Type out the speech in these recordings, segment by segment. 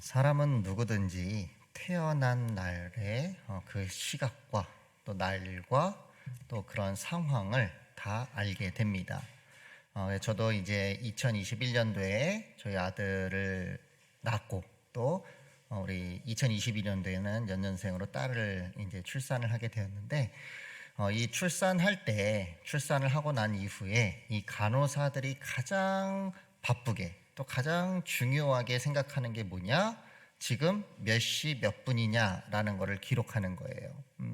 사람은 누구든지 태어난 날의 그 시각과 또 날과 또 그런 상황을 다 알게 됩니다. 저도 이제 2021년도에 저희 아들을 낳고 또 우리 2022년도에는 연년생으로 딸을 이제 출산을 하게 되었는데 이 출산을 하고 난 이후에 이 간호사들이 가장 바쁘게 또 가장 중요하게 생각하는 게 뭐냐? 지금 몇 시 몇 분이냐라는 거를 기록하는 거예요.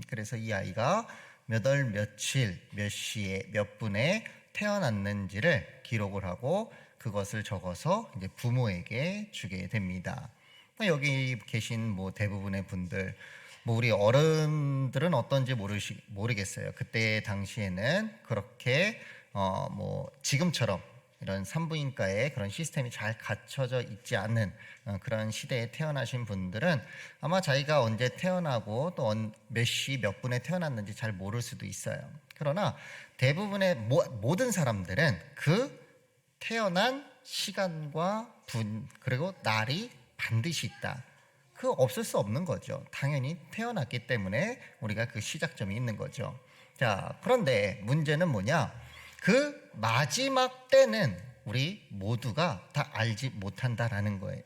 그래서 이 아이가 몇 월 며칠 몇 시에 몇 분에 태어났는지를 기록을 하고 그것을 적어서 이제 부모에게 주게 됩니다. 여기 계신 대부분의 분들, 우리 어른들은 어떤지 모르겠어요. 그때 당시에는 그렇게 지금처럼 이런 산부인과에 그런 시스템이 잘 갖춰져 있지 않은 그런 시대에 태어나신 분들은 아마 자기가 언제 태어나고 또 몇 시 몇 분에 태어났는지 잘 모를 수도 있어요. 그러나 대부분의 모든 사람들은 그 태어난 시간과 분 그리고 날이 반드시 있다. 그 없을 수 없는 거죠. 당연히 태어났기 때문에 우리가 그 시작점이 있는 거죠. 자, 그런데 문제는 뭐냐? 그 마지막 때는 우리 모두가 다 알지 못한다라는 거예요.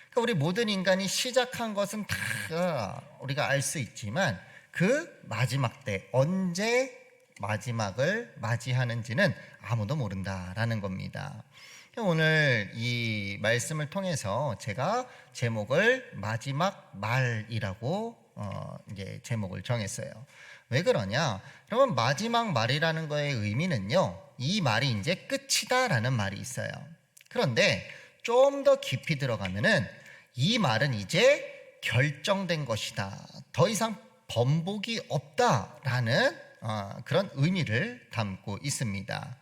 그러니까 우리 모든 인간이 시작한 것은 다 우리가 알 수 있지만 그 마지막 때 언제 마지막을 맞이하는지는 아무도 모른다라는 겁니다. 오늘 이 말씀을 통해서 제가 제목을 마지막 말이라고 이제 제목을 정했어요. 왜 그러냐? 여러분, 마지막 말이라는 거의 의미는요, 이 말이 이제 끝이다라는 말이 있어요. 그런데 좀 더 깊이 들어가면은 이 말은 이제 결정된 것이다. 더 이상 번복이 없다라는 그런 의미를 담고 있습니다.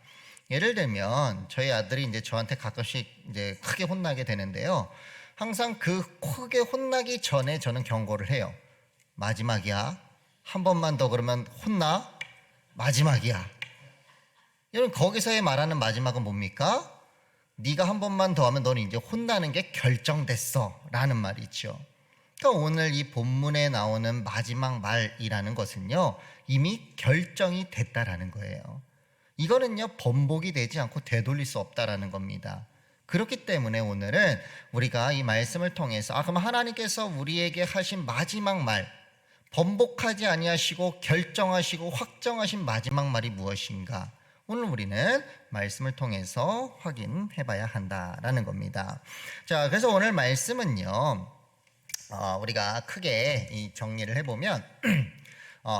예를 들면 저희 아들이 이제 저한테 가끔씩 이제 크게 혼나게 되는데요. 항상 그 크게 혼나기 전에 저는 경고를 해요. 마지막이야. 한 번만 더 그러면 혼나. 마지막이야. 여러분, 거기서의 말하는 마지막은 뭡니까? 네가 한 번만 더 하면 너는 이제 혼나는 게 결정됐어 라는 말이죠. 그러니까 오늘 이 본문에 나오는 마지막 말이라는 것은요, 이미 결정이 됐다라는 거예요. 이거는요, 번복이 되지 않고 되돌릴 수 없다라는 겁니다. 그렇기 때문에 오늘은 우리가 이 말씀을 통해서 그럼 하나님께서 우리에게 하신 마지막 말, 번복하지 아니하시고 결정하시고 확정하신 마지막 말이 무엇인가? 오늘 우리는 말씀을 통해서 확인해 봐야 한다라는 겁니다. 자, 그래서 오늘 말씀은요, 우리가 크게 이 정리를 해보면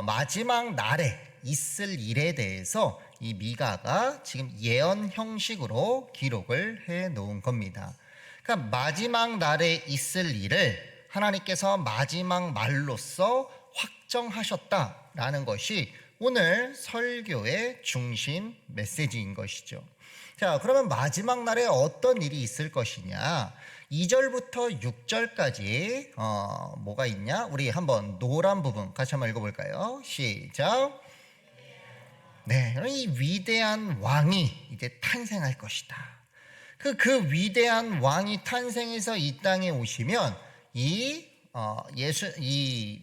마지막 날에 있을 일에 대해서 이 미가가 지금 예언 형식으로 기록을 해 놓은 겁니다. 그러니까 마지막 날에 있을 일을 하나님께서 마지막 말로써 확정하셨다라는 것이 오늘 설교의 중심 메시지인 것이죠. 자, 그러면 마지막 날에 어떤 일이 있을 것이냐? 2절부터 6절까지 뭐가 있냐? 우리 한번 노란 부분 같이 한번 읽어볼까요? 시작. 네, 이 위대한 왕이 이제 탄생할 것이다. 그 위대한 왕이 탄생해서 이 땅에 오시면 이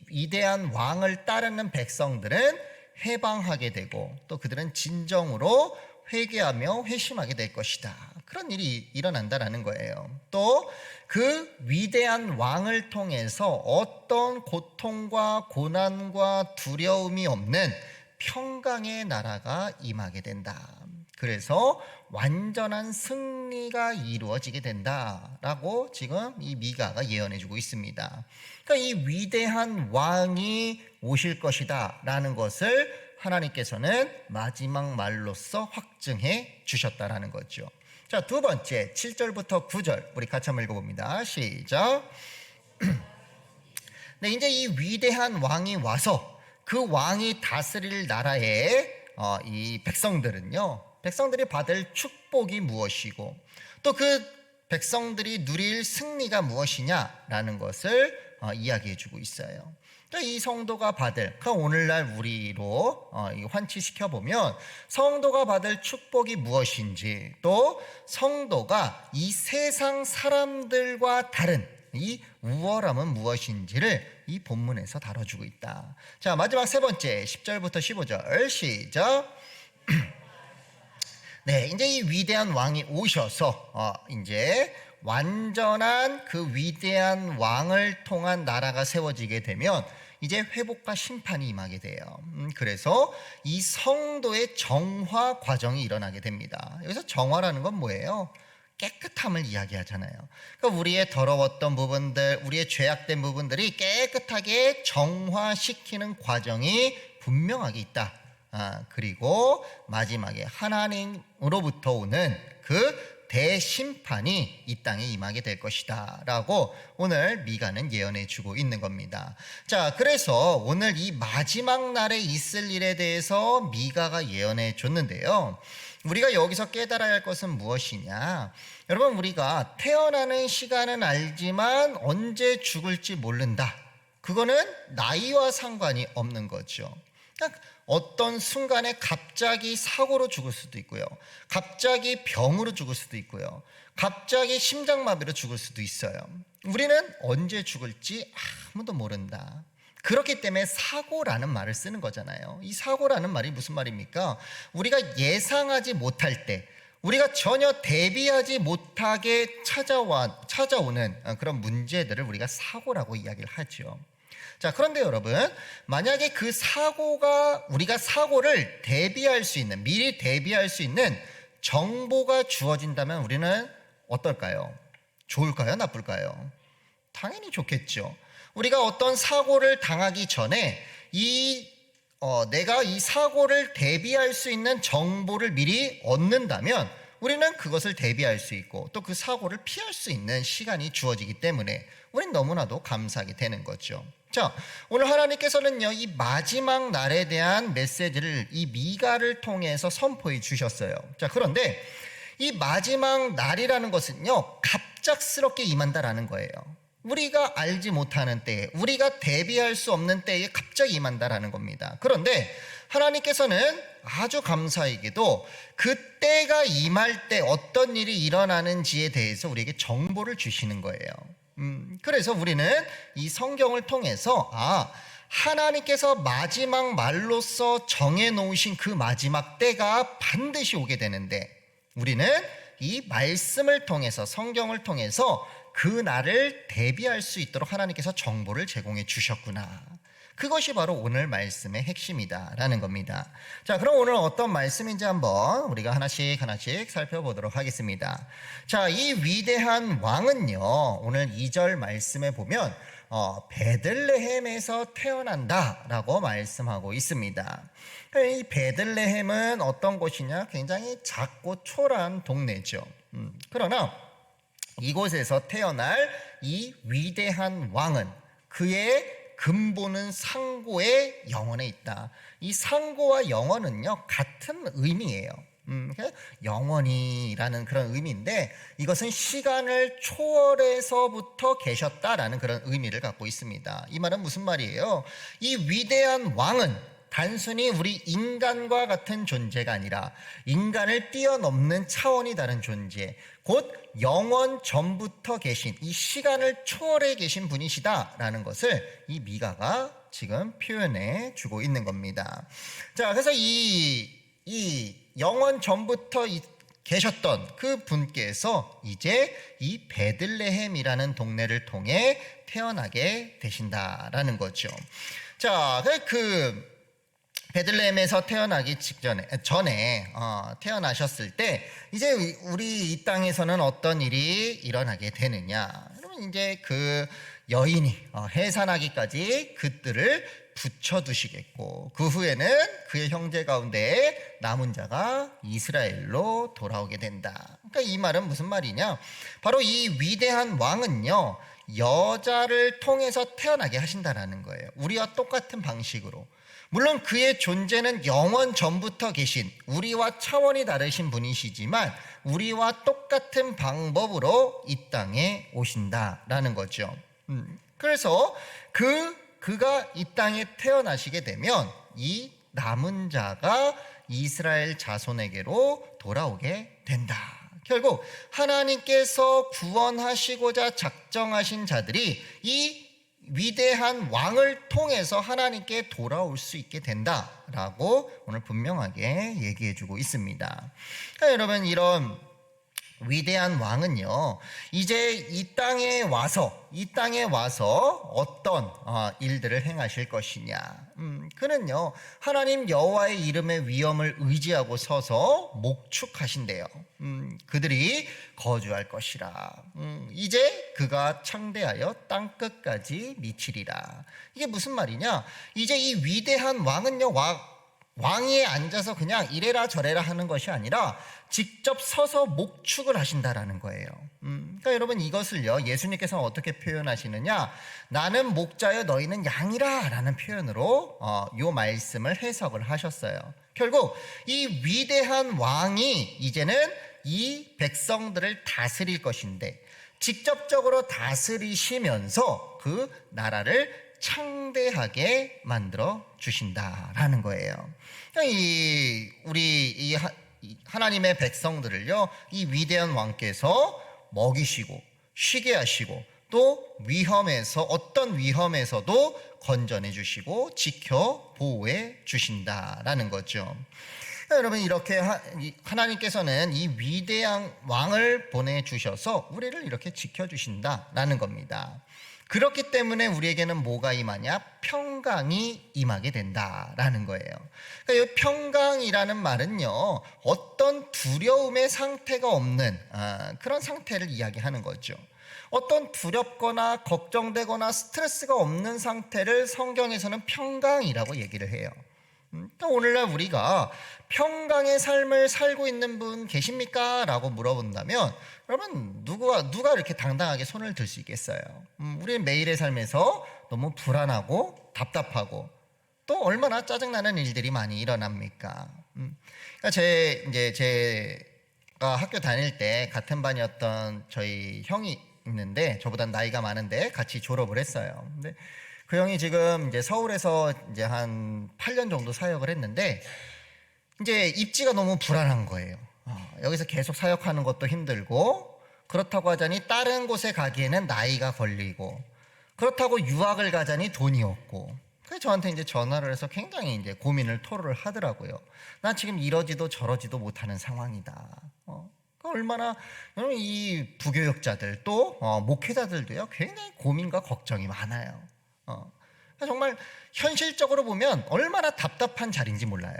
위대한 왕을 따르는 백성들은 해방하게 되고 또 그들은 진정으로 회개하며 회심하게 될 것이다. 그런 일이 일어난다라는 거예요. 또 그 위대한 왕을 통해서 어떤 고통과 고난과 두려움이 없는 평강의 나라가 임하게 된다. 그래서 완전한 승리가 이루어지게 된다라고 지금 이 미가가 예언해주고 있습니다. 그러니까 이 위대한 왕이 오실 것이다 라는 것을 하나님께서는 마지막 말로써 확증해 주셨다라는 거죠. 자, 두 번째 7절부터 9절 우리 같이 한번 읽어봅니다. 시작. 네, 이제 이 위대한 왕이 와서 그 왕이 다스릴 나라의 이 백성들이 받을 축복이 무엇이고 또 그 백성들이 누릴 승리가 무엇이냐라는 것을 이야기해주고 있어요. 그러니까 이 성도가 받을, 오늘날 우리로 환치시켜보면 성도가 받을 축복이 무엇인지 또 성도가 이 세상 사람들과 다른 이 우월함은 무엇인지를 이 본문에서 다뤄주고 있다. 자, 마지막 세 번째 10절부터 15절 시작. 네, 이제 이 위대한 왕이 오셔서 이제 완전한 그 위대한 왕을 통한 나라가 세워지게 되면 이제 회복과 심판이 임하게 돼요. 그래서 이 성도의 정화 과정이 일어나게 됩니다. 여기서 정화라는 건 뭐예요? 깨끗함을 이야기하잖아요. 그러니까 우리의 더러웠던 부분들, 우리의 죄악된 부분들이 깨끗하게 정화시키는 과정이 분명하게 있다. 그리고 마지막에 하나님으로부터 오는 그 대심판이 이 땅에 임하게 될 것이다 라고 오늘 미가는 예언해 주고 있는 겁니다. 자, 그래서 오늘 이 마지막 날에 있을 일에 대해서 미가가 예언해 줬는데요, 우리가 여기서 깨달아야 할 것은 무엇이냐, 여러분, 우리가 태어나는 시간은 알지만 언제 죽을지 모른다. 그거는 나이와 상관이 없는 거죠. 그러니까 어떤 순간에 갑자기 사고로 죽을 수도 있고요, 갑자기 병으로 죽을 수도 있고요, 갑자기 심장마비로 죽을 수도 있어요. 우리는 언제 죽을지 아무도 모른다. 그렇기 때문에 사고라는 말을 쓰는 거잖아요. 이 사고라는 말이 무슨 말입니까? 우리가 예상하지 못할 때, 우리가 전혀 대비하지 못하게 찾아오는 그런 문제들을 우리가 사고라고 이야기를 하죠. 자, 그런데 여러분, 만약에 그 사고가, 우리가 사고를 대비할 수 있는, 미리 대비할 수 있는 정보가 주어진다면 우리는 어떨까요? 좋을까요? 나쁠까요? 당연히 좋겠죠. 우리가 어떤 사고를 당하기 전에 내가 이 사고를 대비할 수 있는 정보를 미리 얻는다면 우리는 그것을 대비할 수 있고 또 그 사고를 피할 수 있는 시간이 주어지기 때문에 우린 너무나도 감사하게 되는 거죠. 자, 오늘 하나님께서는요, 이 마지막 날에 대한 메시지를 이 미가를 통해서 선포해 주셨어요. 자, 그런데 이 마지막 날이라는 것은요, 갑작스럽게 임한다라는 거예요. 우리가 알지 못하는 때에, 우리가 대비할 수 없는 때에 갑자기 임한다라는 겁니다. 그런데 하나님께서는 아주 감사하게도 그때가 임할 때 어떤 일이 일어나는지에 대해서 우리에게 정보를 주시는 거예요. 그래서 우리는 이 성경을 통해서 하나님께서 마지막 말로서 정해놓으신 그 마지막 때가 반드시 오게 되는데 우리는 이 말씀을 통해서, 성경을 통해서 그 날을 대비할 수 있도록 하나님께서 정보를 제공해 주셨구나. 그것이 바로 오늘 말씀의 핵심이다 라는 겁니다. 자, 그럼 오늘 어떤 말씀인지 한번 우리가 하나씩 살펴보도록 하겠습니다. 자, 이 위대한 왕은요, 오늘 2절 말씀에 보면 베들레헴에서 태어난다 라고 말씀하고 있습니다. 이 베들레헴은 어떤 곳이냐? 굉장히 작고 초라한 동네죠. 그러나 이곳에서 태어날 이 위대한 왕은 그의 근본은 상고의 영혼에 있다. 이 상고와 영혼은요, 같은 의미예요. 영원이라는 그런 의미인데 이것은 시간을 초월해서부터 계셨다라는 그런 의미를 갖고 있습니다. 이 말은 무슨 말이에요? 이 위대한 왕은 단순히 우리 인간과 같은 존재가 아니라 인간을 뛰어넘는 차원이 다른 존재, 곧 영원 전부터 계신, 이 시간을 초월해 계신 분이시다라는 것을 이 미가가 지금 표현해 주고 있는 겁니다. 자, 그래서 이 영원 전부터 계셨던 그 분께서 이제 이 베들레헴이라는 동네를 통해 태어나게 되신다라는 거죠. 자, 그 베들레헴에서 태어나기 전에 태어나셨을 때 이제 우리 이 땅에서는 어떤 일이 일어나게 되느냐? 그러면 이제 그 여인이 해산하기까지 그들을 붙여두시겠고 그 후에는 그의 형제 가운데 남은 자가 이스라엘로 돌아오게 된다. 그러니까 이 말은 무슨 말이냐? 바로 이 위대한 왕은요, 여자를 통해서 태어나게 하신다라는 거예요. 우리와 똑같은 방식으로. 물론 그의 존재는 영원 전부터 계신, 우리와 차원이 다르신 분이시지만 우리와 똑같은 방법으로 이 땅에 오신다라는 거죠. 그래서 그가 이 땅에 태어나시게 되면 이 남은 자가 이스라엘 자손에게로 돌아오게 된다. 결국 하나님께서 구원하시고자 작정하신 자들이 이 위대한 왕을 통해서 하나님께 돌아올 수 있게 된다라고 오늘 분명하게 얘기해주고 있습니다. 그러니까 여러분, 이런 위대한 왕은요, 이제 이 땅에 와서 어떤 일들을 행하실 것이냐. 그는요, 하나님 여호와의 이름의 위엄을 의지하고 서서 목축하신대요. 그들이 거주할 것이라. 이제 그가 창대하여 땅 끝까지 미치리라. 이게 무슨 말이냐? 이제 이 위대한 왕은요, 왕위에 앉아서 그냥 이래라 저래라 하는 것이 아니라 직접 서서 목축을 하신다라는 거예요. 그러니까 여러분, 이것을요, 예수님께서는 어떻게 표현하시느냐? 나는 목자여 너희는 양이라 라는 표현으로 이 말씀을 해석을 하셨어요. 결국 이 위대한 왕이 이제는 이 백성들을 다스릴 것인데, 직접적으로 다스리시면서 그 나라를 창대하게 만들어 주신다라는 거예요. 우리 하나님의 백성들을요, 이 위대한 왕께서 먹이시고 쉬게 하시고 또 어떤 위험에서도 건져내 주시고 지켜 보호해 주신다라는 거죠. 여러분, 이렇게 하나님께서는 이 위대한 왕을 보내주셔서 우리를 이렇게 지켜주신다라는 겁니다. 그렇기 때문에 우리에게는 뭐가 임하냐? 평강이 임하게 된다라는 거예요. 그러니까 이 평강이라는 말은요, 어떤 두려움의 상태가 없는 그런 상태를 이야기하는 거죠. 어떤 두렵거나 걱정되거나 스트레스가 없는 상태를 성경에서는 평강이라고 얘기를 해요. 또 오늘날 우리가 평강의 삶을 살고 있는 분 계십니까? 라고 물어본다면, 여러분, 누가 이렇게 당당하게 손을 들 수 있겠어요? 우리는 매일의 삶에서 너무 불안하고 답답하고 또 얼마나 짜증나는 일들이 많이 일어납니까? 그러니까 제가 학교 다닐 때 같은 반이었던 저희 형이 있는데, 저보다 나이가 많은데 같이 졸업을 했어요. 근데 그 형이 지금 이제 서울에서 이제 한 8년 정도 사역을 했는데, 이제 입지가 너무 불안한 거예요. 여기서 계속 사역하는 것도 힘들고, 그렇다고 하자니 다른 곳에 가기에는 나이가 걸리고, 그렇다고 유학을 가자니 돈이 없고. 그래서 저한테 이제 전화를 해서 굉장히 이제 고민을 토로를 하더라고요. 나 지금 이러지도 저러지도 못하는 상황이다. 얼마나 이 부교육자들 또 목회자들도요, 굉장히 고민과 걱정이 많아요. 정말 현실적으로 보면 얼마나 답답한 자리인지 몰라요.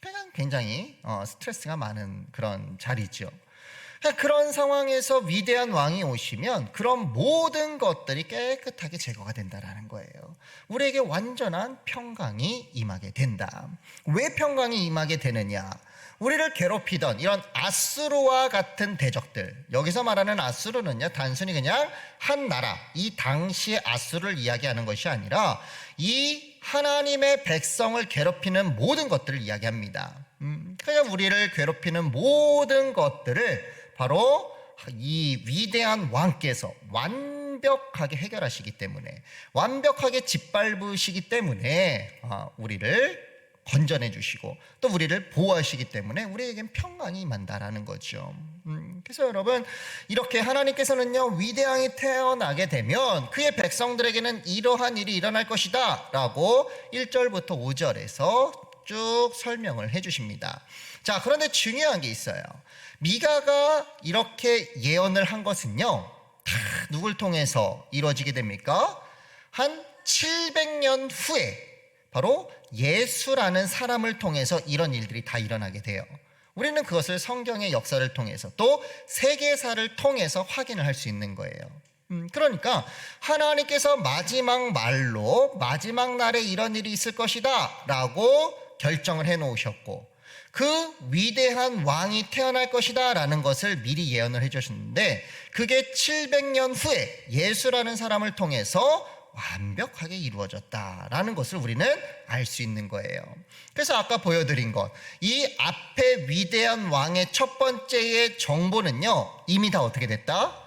그냥 굉장히 스트레스가 많은 그런 자리죠. 그런 상황에서 위대한 왕이 오시면 그런 모든 것들이 깨끗하게 제거가 된다라는 거예요. 우리에게 완전한 평강이 임하게 된다. 왜 평강이 임하게 되느냐? 우리를 괴롭히던 이런 아수르와 같은 대적들, 여기서 말하는 아수르는요, 단순히 그냥 한 나라, 이 당시의 아수르를 이야기하는 것이 아니라 이 하나님의 백성을 괴롭히는 모든 것들을 이야기합니다. 그냥 우리를 괴롭히는 모든 것들을 바로 이 위대한 왕께서 완벽하게 해결하시기 때문에, 완벽하게 짓밟으시기 때문에 우리를 건져내 주시고 또 우리를 보호하시기 때문에 우리에겐 평강이 임한다라는 거죠. 그래서 여러분, 이렇게 하나님께서는요, 위대왕이 태어나게 되면 그의 백성들에게는 이러한 일이 일어날 것이다 라고 1절부터 5절에서 쭉 설명을 해주십니다. 자, 그런데 중요한 게 있어요. 미가가 이렇게 예언을 한 것은요, 다 누굴 통해서 이루어지게 됩니까? 한 700년 후에 바로 예수라는 사람을 통해서 이런 일들이 다 일어나게 돼요. 우리는 그것을 성경의 역사를 통해서 또 세계사를 통해서 확인을 할 수 있는 거예요. 그러니까 하나님께서 마지막 말로 마지막 날에 이런 일이 있을 것이다 라고 결정을 해 놓으셨고, 그 위대한 왕이 태어날 것이다 라는 것을 미리 예언을 해 주셨는데, 그게 700년 후에 예수라는 사람을 통해서 완벽하게 이루어졌다라는 것을 우리는 알 수 있는 거예요. 그래서 아까 보여드린 것, 이 앞에 위대한 왕의 첫 번째의 정보는요, 이미 다 어떻게 됐다?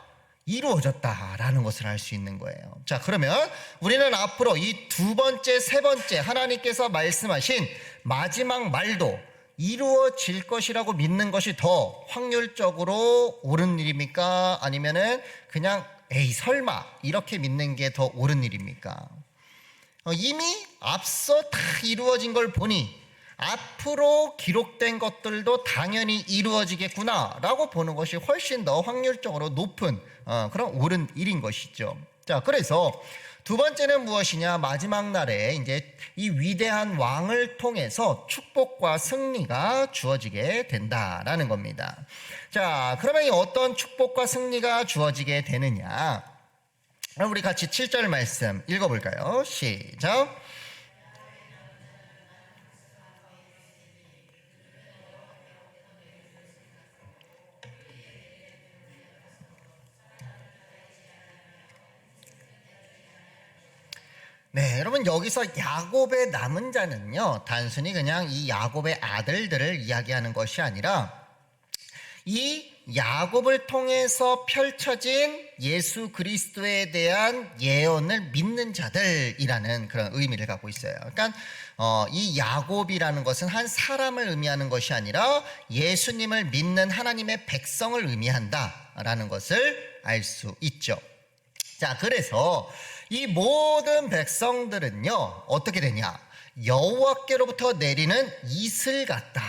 이루어졌다라는 것을 알 수 있는 거예요. 자, 그러면 우리는 앞으로 이 두 번째, 세 번째 하나님께서 말씀하신 마지막 말도 이루어질 것이라고 믿는 것이 더 확률적으로 옳은 일입니까? 아니면은 그냥 에이 설마 이렇게 믿는 게 더 옳은 일입니까? 이미 앞서 다 이루어진 걸 보니 앞으로 기록된 것들도 당연히 이루어지겠구나라고 보는 것이 훨씬 더 확률적으로 높은 그런 옳은 일인 것이죠. 자, 그래서 두 번째는 무엇이냐? 마지막 날에 이제 이 위대한 왕을 통해서 축복과 승리가 주어지게 된다라는 겁니다. 자, 그러면 이 어떤 축복과 승리가 주어지게 되느냐? 그럼 우리 같이 7절 말씀 읽어볼까요? 시작. 네, 여러분 여기서 야곱의 남은 자는요, 단순히 그냥 이 야곱의 아들들을 이야기하는 것이 아니라 이 야곱을 통해서 펼쳐진 예수 그리스도에 대한 예언을 믿는 자들이라는 그런 의미를 갖고 있어요. 그러니까 이 야곱이라는 것은 한 사람을 의미하는 것이 아니라 예수님을 믿는 하나님의 백성을 의미한다라는 것을 알 수 있죠. 자, 그래서 이 모든 백성들은요 어떻게 되냐? 여호와께로부터 내리는 이슬 같다,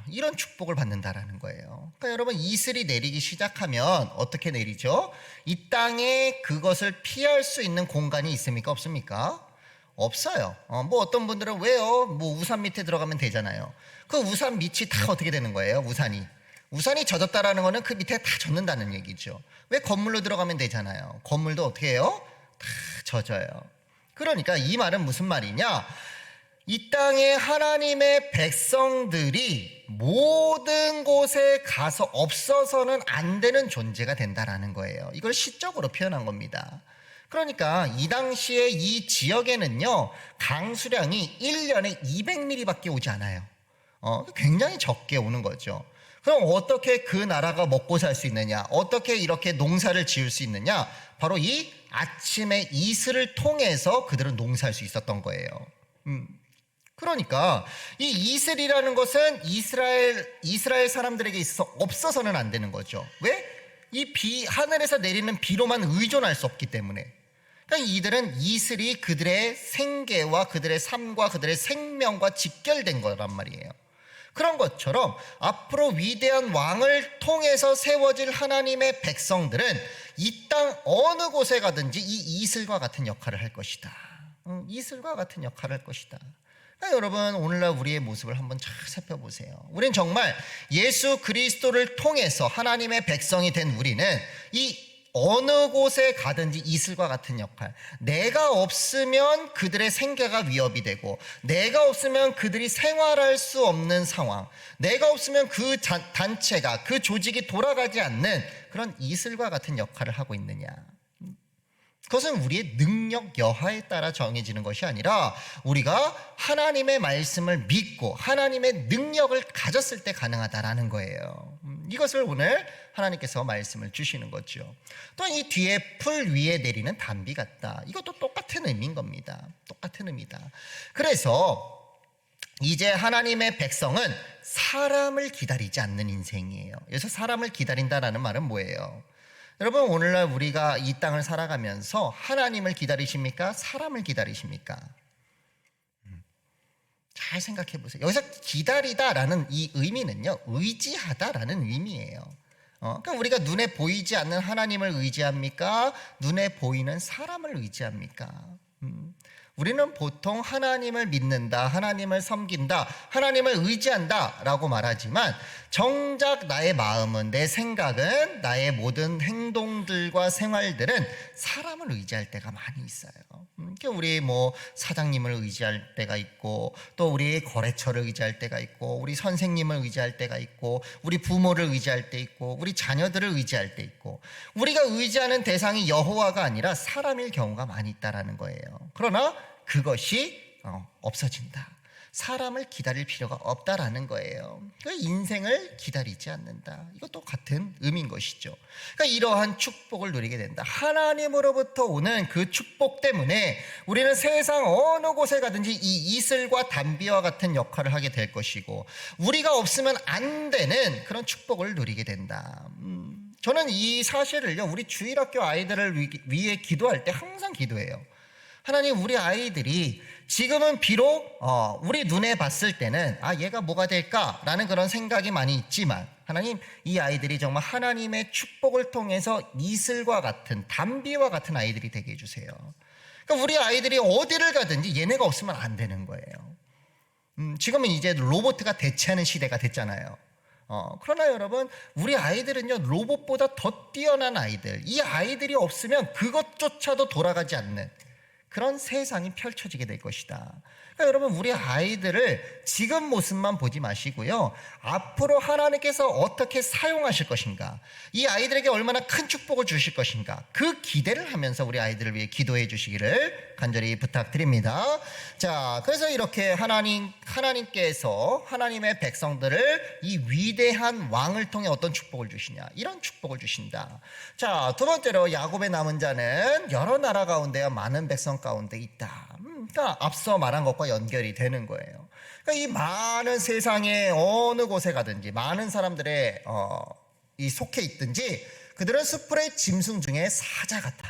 이런 축복을 받는다라는 거예요. 그러니까 여러분, 이슬이 내리기 시작하면 어떻게 내리죠? 이 땅에 그것을 피할 수 있는 공간이 있습니까? 없습니까? 없어요. 뭐 어떤 분들은 왜요? 뭐 우산 밑에 들어가면 되잖아요. 그 우산 밑이 다 어떻게 되는 거예요? 우산이 젖었다라는 거는 그 밑에 다 젖는다는 얘기죠. 왜 건물로 들어가면 되잖아요. 건물도 어떻게 해요? 다 젖어요. 그러니까 이 말은 무슨 말이냐? 이 땅에 하나님의 백성들이 모든 곳에 가서 없어서는 안 되는 존재가 된다라는 거예요. 이걸 시적으로 표현한 겁니다. 그러니까 이 당시에 이 지역에는요 강수량이 1년에 200mm밖에 오지 않아요. 굉장히 적게 오는 거죠. 그럼 어떻게 그 나라가 먹고 살 수 있느냐? 어떻게 이렇게 농사를 지을 수 있느냐? 바로 이 아침의 이슬을 통해서 그들은 농사할 수 있었던 거예요. 그러니까 이 이슬이라는 것은 이스라엘 사람들에게 있어서 없어서는 안 되는 거죠. 왜? 이 하늘에서 내리는 비로만 의존할 수 없기 때문에. 그러니까 이들은 이슬이 그들의 생계와 그들의 삶과 그들의 생명과 직결된 거란 말이에요. 그런 것처럼 앞으로 위대한 왕을 통해서 세워질 하나님의 백성들은 이 땅 어느 곳에 가든지 이 이슬과 같은 역할을 할 것이다. 이슬과 같은 역할을 할 것이다. 그러니까 여러분, 오늘날 우리의 모습을 한번 잘 살펴보세요. 우리는 정말 예수 그리스도를 통해서 하나님의 백성이 된 우리는 이 어느 곳에 가든지 이슬과 같은 역할, 내가 없으면 그들의 생계가 위협이 되고, 내가 없으면 그들이 생활할 수 없는 상황, 내가 없으면 그 단체가, 그 조직이 돌아가지 않는 그런 이슬과 같은 역할을 하고 있느냐. 그것은 우리의 능력 여하에 따라 정해지는 것이 아니라 우리가 하나님의 말씀을 믿고 하나님의 능력을 가졌을 때 가능하다라는 거예요. 이것을 오늘 하나님께서 말씀을 주시는 거죠. 또 이 뒤에 풀 위에 내리는 단비 같다. 이것도 똑같은 의미인 겁니다. 똑같은 의미다. 그래서 이제 하나님의 백성은 사람을 기다리지 않는 인생이에요. 그래서 사람을 기다린다라는 말은 뭐예요? 여러분, 오늘날 우리가 이 땅을 살아가면서 하나님을 기다리십니까? 사람을 기다리십니까? 잘 생각해 보세요. 여기서 기다리다라는 이 의미는요, 의지하다라는 의미예요. 그러니까 우리가 눈에 보이지 않는 하나님을 의지합니까? 눈에 보이는 사람을 의지합니까? 우리는 보통 하나님을 믿는다, 하나님을 섬긴다, 하나님을 의지한다 라고 말하지만 정작 나의 마음은, 내 생각은, 나의 모든 행동들과 생활들은 사람을 의지할 때가 많이 있어요. 우리 사장님을 의지할 때가 있고, 또 우리 거래처를 의지할 때가 있고, 우리 선생님을 의지할 때가 있고, 우리 부모를 의지할 때 있고, 우리 자녀들을 의지할 때 있고, 우리가 의지하는 대상이 여호와가 아니라 사람일 경우가 많이 있다라는 거예요. 그러나 그것이 없어진다. 사람을 기다릴 필요가 없다라는 거예요. 그러니까 인생을 기다리지 않는다. 이것도 같은 의미인 것이죠. 그러니까 이러한 축복을 누리게 된다. 하나님으로부터 오는 그 축복 때문에 우리는 세상 어느 곳에 가든지 이 이슬과 담비와 같은 역할을 하게 될 것이고, 우리가 없으면 안 되는 그런 축복을 누리게 된다. 저는 이 사실을요, 우리 주일학교 아이들을 위해 기도할 때 항상 기도해요. 하나님, 우리 아이들이 지금은 비록 우리 눈에 봤을 때는 얘가 뭐가 될까라는 그런 생각이 많이 있지만, 하나님, 이 아이들이 정말 하나님의 축복을 통해서 이슬과 같은 담비와 같은 아이들이 되게 해주세요. 그러니까 우리 아이들이 어디를 가든지 얘네가 없으면 안 되는 거예요. 지금은 이제 로봇가 대체하는 시대가 됐잖아요. 그러나 여러분, 우리 아이들은요, 로봇보다 더 뛰어난 아이들, 이 아이들이 없으면 그것조차도 돌아가지 않는 그런 세상이 펼쳐지게 될 것이다. 그러니까 여러분, 우리 아이들을 지금 모습만 보지 마시고요, 앞으로 하나님께서 어떻게 사용하실 것인가, 이 아이들에게 얼마나 큰 축복을 주실 것인가, 그 기대를 하면서 우리 아이들을 위해 기도해 주시기를 간절히 부탁드립니다. 자, 그래서 이렇게 하나님께서 하나님의 백성들을 이 위대한 왕을 통해 어떤 축복을 주시냐, 이런 축복을 주신다. 자, 두 번째로 야곱의 남은 자는 여러 나라 가운데와 많은 백성 가운데 있다. 그러니까 앞서 말한 것과 연결이 되는 거예요. 그러니까 이 많은 세상의 어느 곳에 가든지 많은 사람들의 이 속해 있든지 그들은 숯불의 짐승 중에 사자 같다.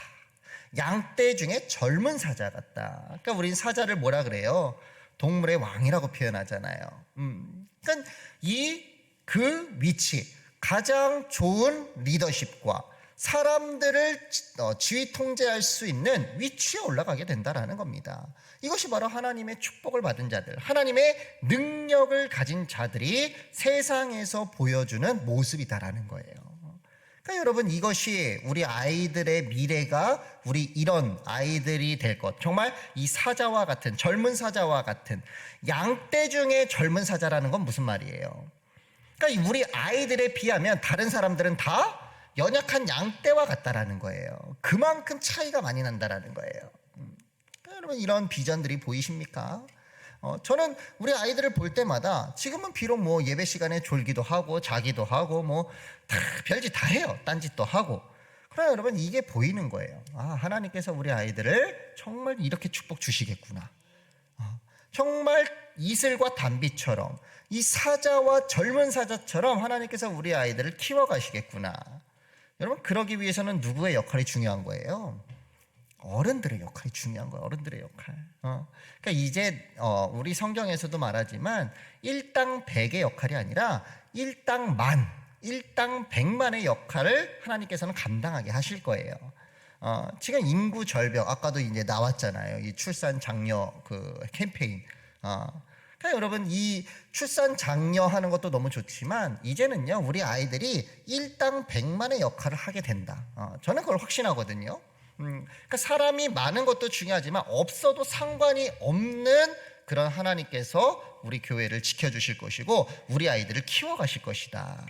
양떼 중에 젊은 사자 같다. 그러니까 우린 사자를 뭐라 그래요? 동물의 왕이라고 표현하잖아요. 그러니까 그 위치, 가장 좋은 리더십과 사람들을 지휘 통제할 수 있는 위치에 올라가게 된다라는 겁니다. 이것이 바로 하나님의 축복을 받은 자들, 하나님의 능력을 가진 자들이 세상에서 보여주는 모습이다라는 거예요. 그러니까 여러분, 이것이 우리 아이들의 미래가 우리 이런 아이들이 될 것, 정말 이 사자와 같은, 젊은 사자와 같은, 양떼 중에 젊은 사자라는 건 무슨 말이에요? 그러니까 우리 아이들에 비하면 다른 사람들은 다 연약한 양떼와 같다라는 거예요. 그만큼 차이가 많이 난다라는 거예요. 그러니까 여러분, 이런 비전들이 보이십니까? 저는 우리 아이들을 볼 때마다 지금은 비록 뭐 예배 시간에 졸기도 하고 자기도 하고 뭐 다 별짓 다 해요. 딴짓도 하고. 그러나 여러분, 이게 보이는 거예요. 하나님께서 우리 아이들을 정말 이렇게 축복 주시겠구나. 정말 이슬과 담비처럼, 이 사자와 젊은 사자처럼 하나님께서 우리 아이들을 키워가시겠구나. 여러분, 그러기 위해서는 누구의 역할이 중요한 거예요? 어른들의 역할이 중요한 거예요. 어른들의 역할. 그러니까 이제 우리 성경에서도 말하지만 일당 백의 역할이 아니라 일당 만, 일당 백만의 역할을 하나님께서는 감당하게 하실 거예요. 지금 인구 절벽, 아까도 이제 나왔잖아요. 이 출산 장려 그 캠페인. 그러니까 여러분, 이 출산 장려하는 것도 너무 좋지만 이제는요, 우리 아이들이 일당 백만의 역할을 하게 된다. 저는 그걸 확신하거든요. 그러니까 사람이 많은 것도 중요하지만 없어도 상관이 없는 그런 하나님께서 우리 교회를 지켜주실 것이고 우리 아이들을 키워가실 것이다.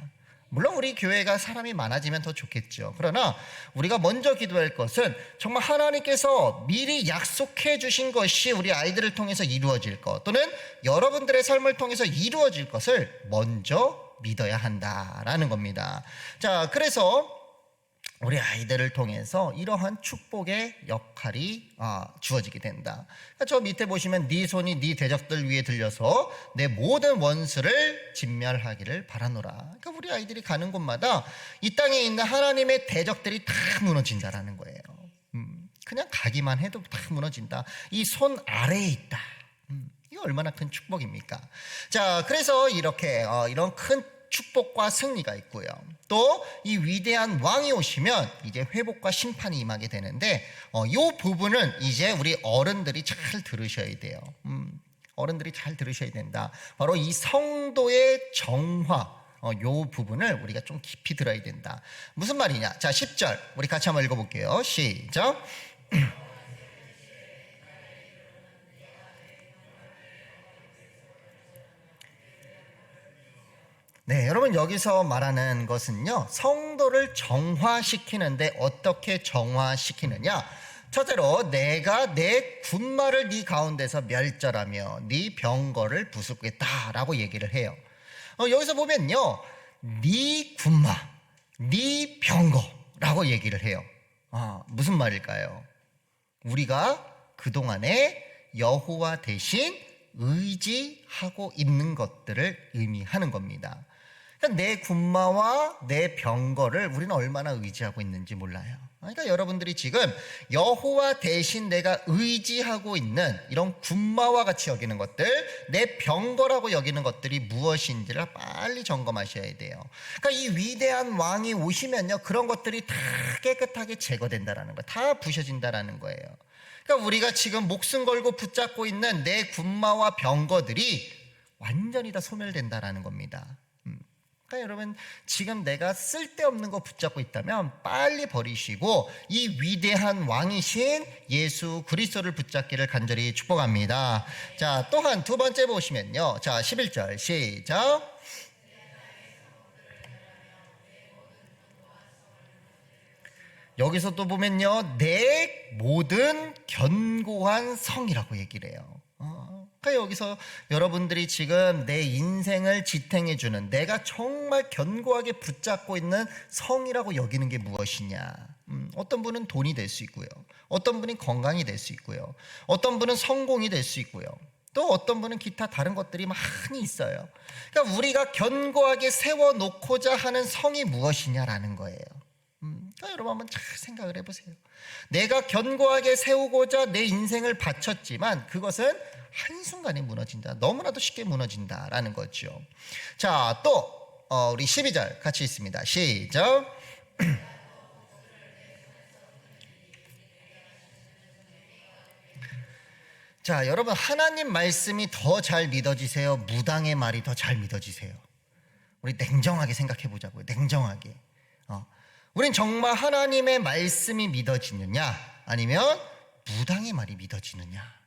물론 우리 교회가 사람이 많아지면 더 좋겠죠. 그러나 우리가 먼저 기도할 것은 정말 하나님께서 미리 약속해 주신 것이 우리 아이들을 통해서 이루어질 것, 또는 여러분들의 삶을 통해서 이루어질 것을 먼저 믿어야 한다라는 겁니다. 자, 그래서 우리 아이들을 통해서 이러한 축복의 역할이 주어지게 된다. 저 밑에 보시면 네 손이 네 대적들 위에 들려서 내 모든 원수를 진멸하기를 바라노라. 그러니까 우리 아이들이 가는 곳마다 이 땅에 있는 하나님의 대적들이 다 무너진다라는 거예요. 그냥 가기만 해도 다 무너진다. 이 손 아래에 있다. 이거 얼마나 큰 축복입니까? 자, 그래서 이렇게 이런 큰 축복과 승리가 있고요. 또 이 위대한 왕이 오시면 이제 회복과 심판이 임하게 되는데 이 부분은 이제 우리 어른들이 잘 들으셔야 돼요. 어른들이 잘 들으셔야 된다. 바로 이 성도의 정화, 이 부분을 우리가 좀 깊이 들어야 된다. 무슨 말이냐? 자, 10절 우리 같이 한번 읽어볼게요. 시작. 네, 여러분, 여기서 말하는 것은요, 성도를 정화시키는데 어떻게 정화시키느냐? 첫째로 내가 내 군마를 네 가운데서 멸절하며 네 병거를 부수겠다라고 얘기를 해요. 여기서 보면요, 네 군마, 네 병거라고 얘기를 해요. 무슨 말일까요? 우리가 그동안에 여호와 대신 의지하고 있는 것들을 의미하는 겁니다. 그러니까 내 군마와 내 병거를 우리는 얼마나 의지하고 있는지 몰라요. 그러니까 여러분들이 지금 여호와 대신 내가 의지하고 있는 이런 군마와 같이 여기는 것들, 내 병거라고 여기는 것들이 무엇인지를 빨리 점검하셔야 돼요. 그러니까 이 위대한 왕이 오시면요, 그런 것들이 다 깨끗하게 제거된다라는 거예요. 다 부셔진다라는 거예요. 그러니까 우리가 지금 목숨 걸고 붙잡고 있는 내 군마와 병거들이 완전히 다 소멸된다라는 겁니다. 그러니까 여러분, 지금 내가 쓸데없는 거 붙잡고 있다면 빨리 버리시고 이 위대한 왕이신 예수 그리스도를 붙잡기를 간절히 축복합니다. 자, 또한 두 번째 보시면요, 자 11절 시작. 여기서 또 보면요, 내 모든 견고한 성이라고 얘기를 해요. 그러니까 여기서 여러분들이 지금 내 인생을 지탱해주는, 내가 정말 견고하게 붙잡고 있는 성이라고 여기는 게 무엇이냐. 어떤 분은 돈이 될 수 있고요, 어떤 분이 건강이 될 수 있고요, 어떤 분은 성공이 될 수 있고요, 또 어떤 분은 기타 다른 것들이 많이 있어요. 그러니까 우리가 견고하게 세워놓고자 하는 성이 무엇이냐라는 거예요. 그러니까 여러분 한번 잘 생각을 해보세요. 내가 견고하게 세우고자 내 인생을 바쳤지만 그것은 한순간에 무너진다, 너무나도 쉽게 무너진다라는 거죠. 자, 또 우리 12절 같이 있습니다. 시작. 자, 여러분, 하나님 말씀이 더 잘 믿어지세요, 무당의 말이 더 잘 믿어지세요? 우리 냉정하게 생각해 보자고요. 냉정하게. 우린 정말 하나님의 말씀이 믿어지느냐, 아니면 무당의 말이 믿어지느냐?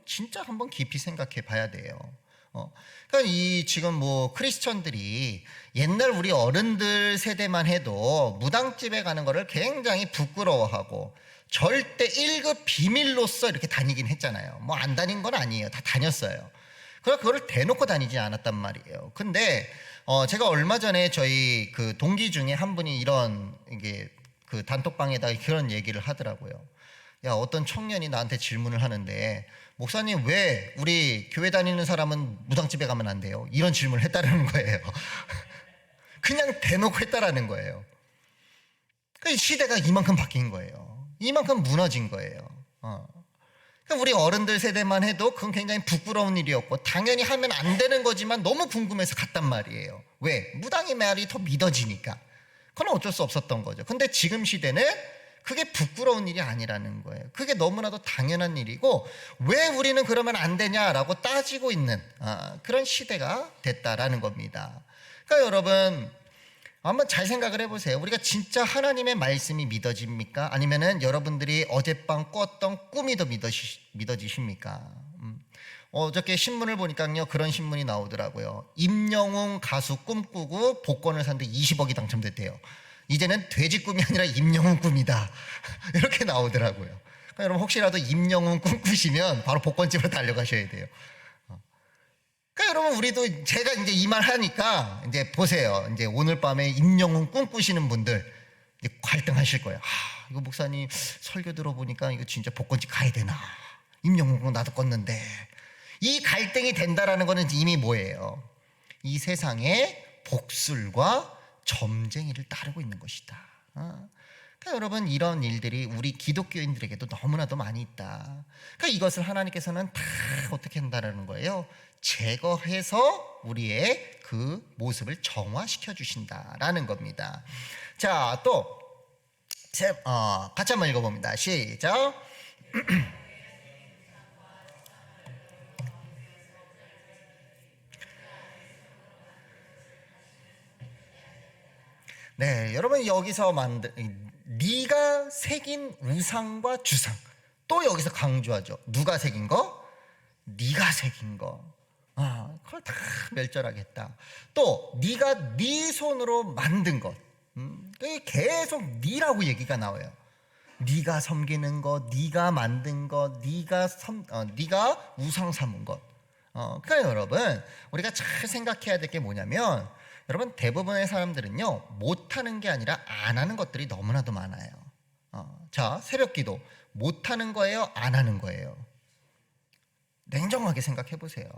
진짜 한번 깊이 생각해 봐야 돼요. 그러니까 이 지금 뭐 크리스천들이 옛날 우리 어른들 세대만 해도 무당집에 가는 거를 굉장히 부끄러워하고 절대 1급 비밀로서 이렇게 다니긴 했잖아요. 뭐 안 다닌 건 아니에요. 다 다녔어요. 그래서 그거를 대놓고 다니지 않았단 말이에요. 근데 제가 얼마 전에 저희 그 동기 중에 한 분이 이런 이게 그 단톡방에다가 그런 얘기를 하더라고요. 야, 어떤 청년이 나한테 질문을 하는데, 목사님 왜 우리 교회 다니는 사람은 무당집에 가면 안 돼요? 이런 질문을 했다는 거예요. 그냥 대놓고 했다라는 거예요. 그 시대가 이만큼 바뀐 거예요. 이만큼 무너진 거예요. 그러니까 우리 어른들 세대만 해도 그건 굉장히 부끄러운 일이었고 당연히 하면 안 되는 거지만 너무 궁금해서 갔단 말이에요. 왜? 무당의 말이 더 믿어지니까. 그건 어쩔 수 없었던 거죠. 근데 지금 시대는 그게 부끄러운 일이 아니라는 거예요. 그게 너무나도 당연한 일이고 왜 우리는 그러면 안 되냐라고 따지고 있는 그런 시대가 됐다라는 겁니다. 그러니까 여러분 한번 잘 생각을 해보세요. 우리가 진짜 하나님의 말씀이 믿어집니까? 아니면은 여러분들이 어젯밤 꿨던 꿈이 더 믿어지십니까? 어저께 신문을 보니까요, 그런 신문이 나오더라고요. 임영웅 가수 꿈꾸고 복권을 샀는데 20억이 당첨됐대요. 이제는 돼지 꿈이 아니라 임영웅 꿈이다. 이렇게 나오더라고요. 그러니까 여러분 혹시라도 임영웅 꿈꾸시면 바로 복권집으로 달려가셔야 돼요. 그러니까 여러분 우리도 제가 이제 이 말 하니까 이제 보세요. 이제 오늘 밤에 임영웅 꿈꾸시는 분들 이제 갈등하실 거예요. 이거 목사님 설교 들어보니까 이거 진짜 복권집 가야 되나? 임영웅 꿈 나도 꿨는데. 이 갈등이 된다라는 거는 이미 뭐예요? 이 세상에 복술과 점쟁이를 따르고 있는 것이다. 그러니까 여러분 이런 일들이 우리 기독교인들에게도 너무나도 많이 있다. 그러니까 이것을 하나님께서는 다 어떻게 한다는 거예요? 제거해서 우리의 그 모습을 정화시켜 주신다라는 겁니다. 자, 또 같이 한번 읽어봅니다. 시작. 네, 여러분 여기서 네가 새긴 우상과 주상, 또 여기서 강조하죠. 누가 새긴 거? 네가 새긴 거. 그걸 다 멸절하겠다. 또 네가 네 손으로 만든 것, 계속 네라고 얘기가 나와요. 네가 섬기는 것, 네가 만든 것, 네가 우상 삼은 것. 그러니까 여러분, 우리가 잘 생각해야 될 게 뭐냐면, 여러분, 대부분의 사람들은요, 못하는 게 아니라 안 하는 것들이 너무나도 많아요. 자, 새벽 기도 못하는 거예요, 안 하는 거예요? 냉정하게 생각해 보세요.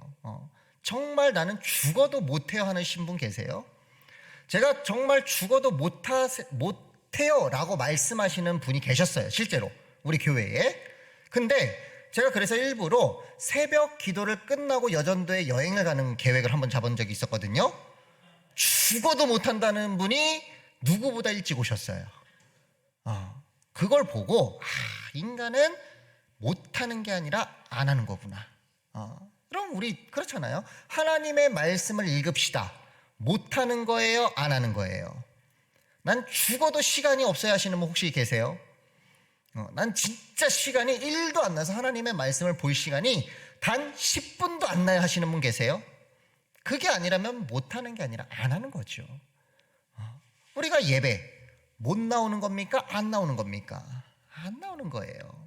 정말 나는 죽어도 못해요 하는 신분 계세요? 제가 정말 죽어도 못해요 라고 말씀하시는 분이 계셨어요, 실제로 우리 교회에. 근데 제가 그래서 일부러 새벽 기도를 끝나고 여전도에 여행을 가는 계획을 한번 잡은 적이 있었거든요. 죽어도 못한다는 분이 누구보다 일찍 오셨어요. 그걸 보고 인간은 못하는 게 아니라 안 하는 거구나. 그럼 우리 그렇잖아요. 하나님의 말씀을 읽읍시다. 못하는 거예요, 안 하는 거예요? 난 죽어도 시간이 없어야 하시는 분 혹시 계세요? 난 진짜 시간이 1도 안 나서 하나님의 말씀을 볼 시간이 단 10분도 안 나야 하시는 분 계세요? 그게 아니라면 못하는 게 아니라 안 하는 거죠. 우리가 예배 못 나오는 겁니까? 안 나오는 겁니까? 안 나오는 거예요.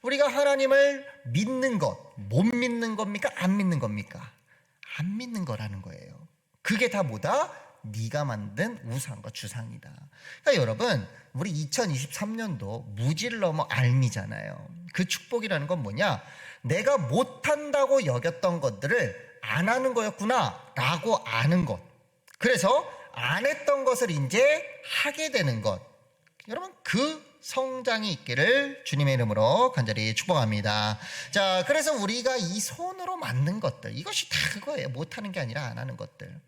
우리가 하나님을 믿는 것, 못 믿는 겁니까? 안 믿는 겁니까? 안 믿는 거라는 거예요. 그게 다 뭐다? 네가 만든 우상과 주상이다. 그러니까 여러분, 우리 2023년도 무지를 넘어 알미잖아요. 그 축복이라는 건 뭐냐? 내가 못한다고 여겼던 것들을 안 하는 거였구나 라고 아는 것. 그래서 안 했던 것을 이제 하게 되는 것. 여러분, 그 성장이 있기를 주님의 이름으로 간절히 축복합니다. 자, 그래서 우리가 이 손으로 만든 것들, 이것이 다 그거예요. 못하는 게 아니라 안 하는 것들.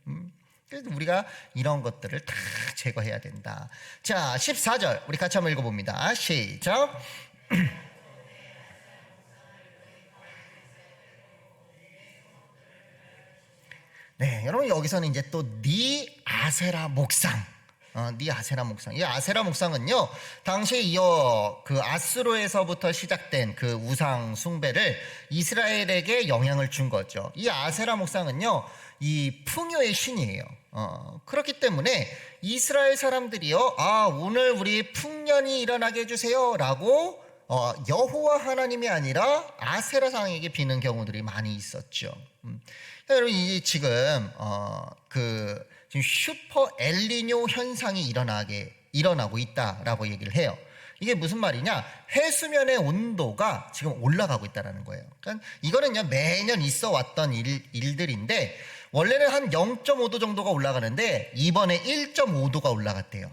그래서 우리가 이런 것들을 다 제거해야 된다. 자, 14절 우리 같이 한번 읽어봅니다. 시작. 네, 여러분 여기서는 이제 또 네 아세라 목상, 네 아세라 목상. 이 아세라 목상은요, 당시 그 아수르에서부터 시작된 그 우상 숭배를 이스라엘에게 영향을 준 거죠. 이 아세라 목상은요, 이 풍요의 신이에요. 그렇기 때문에 이스라엘 사람들이요, 오늘 우리 풍년이 일어나게 해주세요라고 여호와 하나님이 아니라 아세라상에게 비는 경우들이 많이 있었죠. 여러분, 이 지금 지금 슈퍼 엘니뇨 현상이 일어나고 있다라고 얘기를 해요. 이게 무슨 말이냐? 해수면의 온도가 지금 올라가고 있다라는 거예요. 그러니까 이거는요, 매년 있어 왔던 일들인데, 원래는 한 0.5도 정도가 올라가는데 이번에 1.5도가 올라갔대요.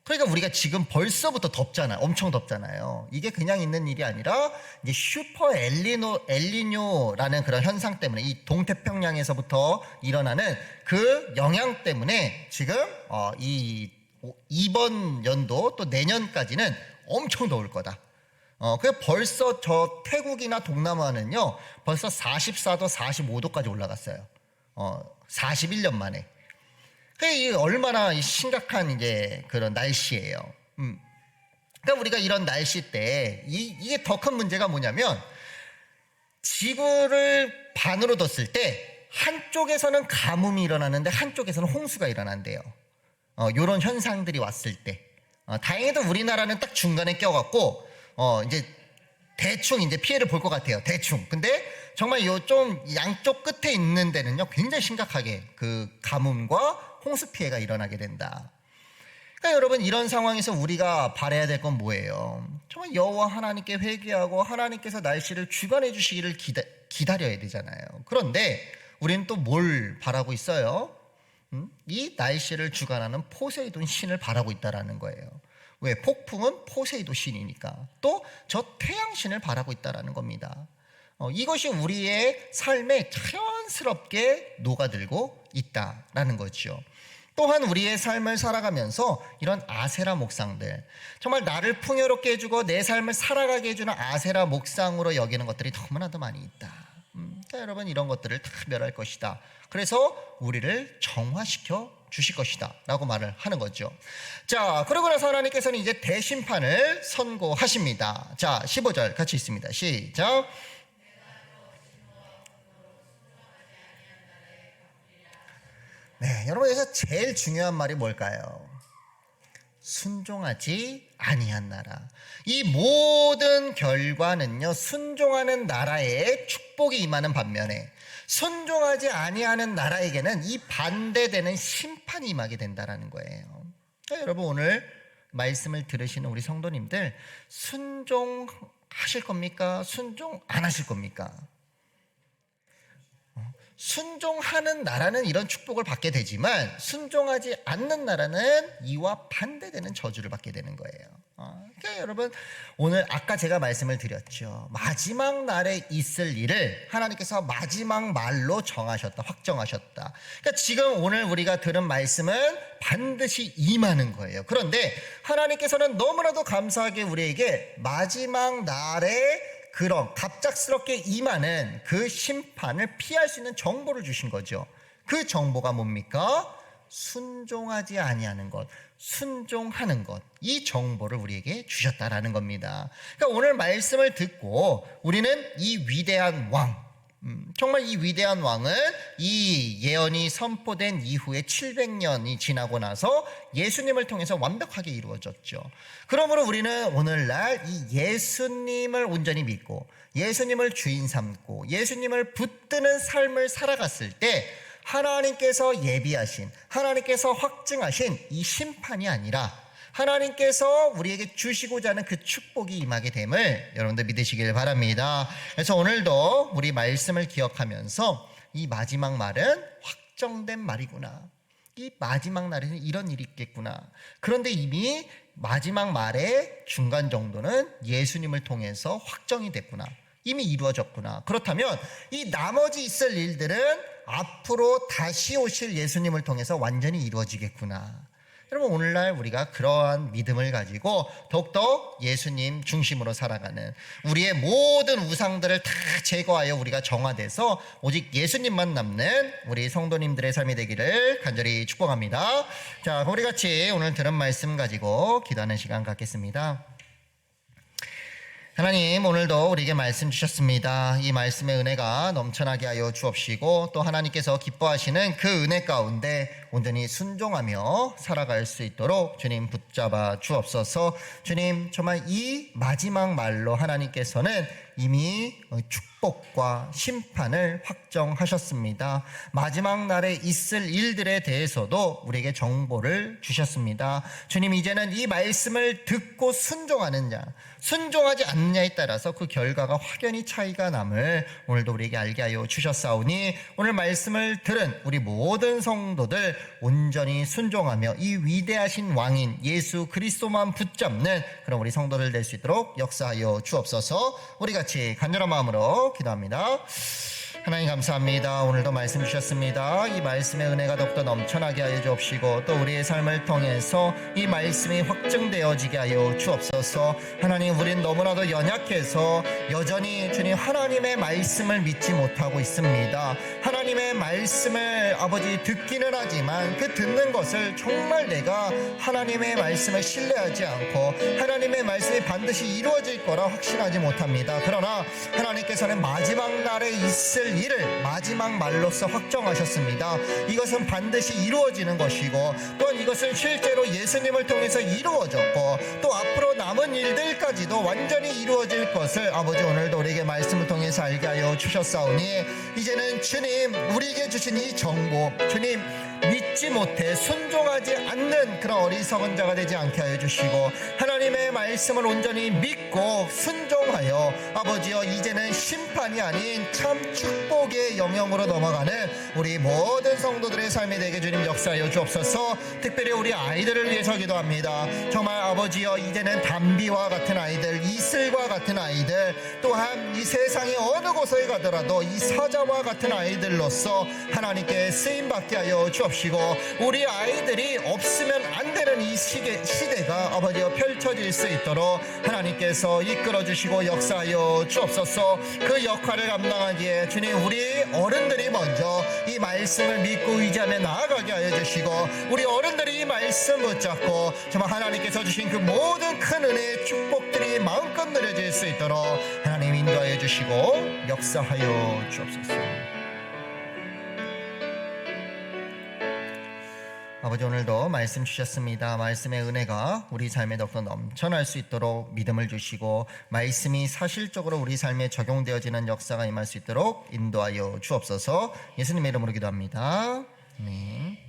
그러니까 우리가 지금 벌써부터 덥잖아요. 엄청 덥잖아요. 이게 그냥 있는 일이 아니라 이제 슈퍼 엘니뇨라는 그런 현상 때문에, 이 동태평양에서부터 일어나는 그 영향 때문에 지금 이번 연도 또 내년까지는 엄청 더울 거다. 그래서 벌써 저 태국이나 동남아는요, 벌써 44도, 45도까지 올라갔어요. 41년 만에. 이게 얼마나 심각한 이제 그런 날씨예요. 그러니까 우리가 이런 날씨 때 이게 더 큰 문제가 뭐냐면, 지구를 반으로 뒀을 때 한쪽에서는 가뭄이 일어나는데 한쪽에서는 홍수가 일어난대요. 요런 현상들이 왔을 때. 다행히도 우리나라는 딱 중간에 껴갖고 이제 대충 이제 피해를 볼 것 같아요. 대충. 근데 정말 요 좀 양쪽 끝에 있는 데는요, 굉장히 심각하게 그 가뭄과 홍수 피해가 일어나게 된다. 그러니까 여러분, 이런 상황에서 우리가 바라야 될 건 뭐예요? 정말 여호와 하나님께 회개하고 하나님께서 날씨를 주관해 주시기를 기다려야 되잖아요. 그런데 우리는 또 뭘 바라고 있어요? 이 날씨를 주관하는 포세이돈 신을 바라고 있다라는 거예요. 왜? 폭풍은 포세이돈 신이니까. 또 저 태양신을 바라고 있다라는 겁니다. 이것이 우리의 삶에 자연스럽게 녹아들고 있다라는 거죠. 또한 우리의 삶을 살아가면서 이런 아세라 목상들, 정말 나를 풍요롭게 해주고 내 삶을 살아가게 해주는 아세라 목상으로 여기는 것들이 너무나도 많이 있다. 그러니까 여러분, 이런 것들을 다 멸할 것이다. 그래서 우리를 정화시켜 주실 것이다 라고 말을 하는 거죠. 자, 그러고 나서 하나님께서는 이제 대심판을 선고하십니다. 자, 15절 같이 있습니다. 시작. 네, 여러분, 여기서 제일 중요한 말이 뭘까요? 순종하지 아니한 나라. 이 모든 결과는요, 순종하는 나라에 축복이 임하는 반면에 순종하지 아니하는 나라에게는 이 반대되는 심판이 임하게 된다라는 거예요. 그러니까 여러분, 오늘 말씀을 들으시는 우리 성도님들, 순종하실 겁니까? 순종 안 하실 겁니까? 순종하는 나라는 이런 축복을 받게 되지만 순종하지 않는 나라는 이와 반대되는 저주를 받게 되는 거예요. 그러니까 여러분, 오늘 아까 제가 말씀을 드렸죠. 마지막 날에 있을 일을 하나님께서 마지막 말로 정하셨다, 확정하셨다. 그러니까 지금 오늘 우리가 들은 말씀은 반드시 임하는 거예요. 그런데 하나님께서는 너무나도 감사하게 우리에게 마지막 날에 그런 갑작스럽게 임하는 그 심판을 피할 수 있는 정보를 주신 거죠. 그 정보가 뭡니까? 순종하지 아니하는 것, 순종하는 것, 이 정보를 우리에게 주셨다라는 겁니다. 그러니까 오늘 말씀을 듣고 우리는 이 위대한 왕, 정말 이 위대한 왕은 이 예언이 선포된 이후에 700년이 지나고 나서 예수님을 통해서 완벽하게 이루어졌죠. 그러므로 우리는 오늘날 이 예수님을 온전히 믿고 예수님을 주인 삼고 예수님을 붙드는 삶을 살아갔을 때 하나님께서 예비하신, 하나님께서 확증하신 이 심판이 아니라 하나님께서 우리에게 주시고자 하는 그 축복이 임하게 됨을 여러분들 믿으시길 바랍니다. 그래서 오늘도 우리 말씀을 기억하면서 이 마지막 말은 확정된 말이구나. 이 마지막 날에는 이런 일이 있겠구나. 그런데 이미 마지막 말의 중간 정도는 예수님을 통해서 확정이 됐구나. 이미 이루어졌구나. 그렇다면 이 나머지 있을 일들은 앞으로 다시 오실 예수님을 통해서 완전히 이루어지겠구나. 여러분, 오늘날 우리가 그러한 믿음을 가지고 더욱더 예수님 중심으로 살아가는, 우리의 모든 우상들을 다 제거하여 우리가 정화돼서 오직 예수님만 남는 우리 성도님들의 삶이 되기를 간절히 축복합니다. 자, 우리 같이 오늘 들은 말씀 가지고 기도하는 시간 갖겠습니다. 하나님, 오늘도 우리에게 말씀 주셨습니다. 이 말씀의 은혜가 넘쳐나게 하여 주옵시고 또 하나님께서 기뻐하시는 그 은혜 가운데 온전히 순종하며 살아갈 수 있도록 주님 붙잡아 주옵소서. 주님, 정말 이 마지막 말로 하나님께서는 이미 축복과 심판을 확정하셨습니다. 마지막 날에 있을 일들에 대해서도 우리에게 정보를 주셨습니다. 주님, 이제는 이 말씀을 듣고 순종하느냐, 순종하지 않느냐에 따라서 그 결과가 확연히 차이가 남을 오늘도 우리에게 알게 하여 주셨사오니 오늘 말씀을 들은 우리 모든 성도들 온전히 순종하며 이 위대하신 왕인 예수 그리스도만 붙잡는 그런 우리 성도들 될 수 있도록 역사하여 주옵소서. 우리 같이 간절한 마음으로 기도합니다. 하나님, 감사합니다. 오늘도 말씀 주셨습니다. 이 말씀의 은혜가 더욱더 넘쳐나게 하여 주옵시고 또 우리의 삶을 통해서 이 말씀이 확증되어지게 하여 주옵소서. 하나님, 우린 너무나도 연약해서 여전히 주님 하나님의 말씀을 믿지 못하고 있습니다. 하나님의 말씀을 아버지 듣기는 하지만 그 듣는 것을 정말 내가 하나님의 말씀을 신뢰하지 않고 하나님의 말씀이 반드시 이루어질 거라 확신하지 못합니다. 그러나 하나님께서는 마지막 날에 있을 일을 마지막 말로서 확정하셨습니다. 이것은 반드시 이루어지는 것이고 또한 이것은 실제로 예수님을 통해서 이루어졌고 또 앞으로 남은 일들까지도 완전히 이루어질 것을 아버지 오늘도 우리에게 말씀을 통해서 알게 하여 주셨사오니 이제는 주님 우리에게 주신 이 정보, 주님 믿지 못해 순종하지 않는 그런 어리석은 자가 되지 않게 하여 주시고 하나님의 말씀을 온전히 믿고 순종하여 아버지여 이제는 심판이 아닌 참 축복의 영역으로 넘어가는 우리 모든 성도들의 삶이 되게 주님 역사하여 주옵소서. 특별히 우리 아이들을 위해서 기도합니다. 정말 아버지여 이제는 담비와 같은 아이들, 이슬과 같은 아이들, 또한 이 세상의 어느 곳에 가더라도 이 사자와 같은 아이들로서 하나님께 쓰임받게 하여 주옵소서. 우리 아이들이 없으면 안 되는 이 시대가 아버지여 펼쳐질 수 있도록 하나님께서 이끌어 주시고 역사하여 주옵소서. 그 역할을 감당하기에 주님 우리 어른들이 먼저 이 말씀을 믿고 의지하며 나아가게 하여 주시고 우리 어른들이 이 말씀 붙잡고 정말 하나님께서 주신 그 모든 큰 은혜의 축복들이 마음껏 누려질 수 있도록 하나님 인도하여 주시고 역사하여 주옵소서. 아버지 오늘도 말씀 주셨습니다. 말씀의 은혜가 우리 삶에 더욱더 넘쳐날 수 있도록 믿음을 주시고 말씀이 사실적으로 우리 삶에 적용되어지는 역사가 임할 수 있도록 인도하여 주옵소서. 예수님의 이름으로 기도합니다. 아멘.